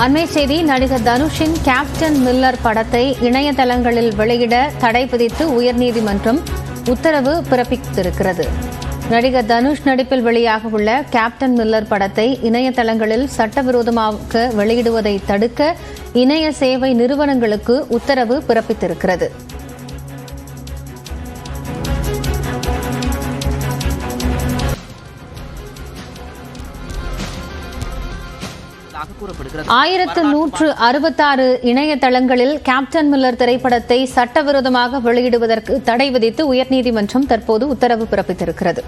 அண்மை செய்தி. நடிகர் தனுஷின் கேப்டன் மில்லர் படத்தை இணையதளங்களில் வெளியிட தடை விதித்து உயர்நீதிமன்றம் உத்தரவு பிறப்பித்திருக்கிறது. நடிகர் தனுஷ் நடிப்பில் வெளியாக உள்ள கேப்டன் மில்லர் படத்தை இணையதளங்களில் சட்டவிரோதமாக வெளியிடுவதை தடுக்க இணைய சேவை நிறுவனங்களுக்கு உத்தரவு பிறப்பித்திருக்கிறது. கூறப்படுகிறது. 1166 இணையதளங்களில் கேப்டன் மில்லர் திரைப்படத்தை சட்டவிரோதமாக வெளியிடுவதற்கு தடை விதித்து உயர்நீதிமன்றம் தற்போது உத்தரவு பிறப்பித்திருக்கிறது.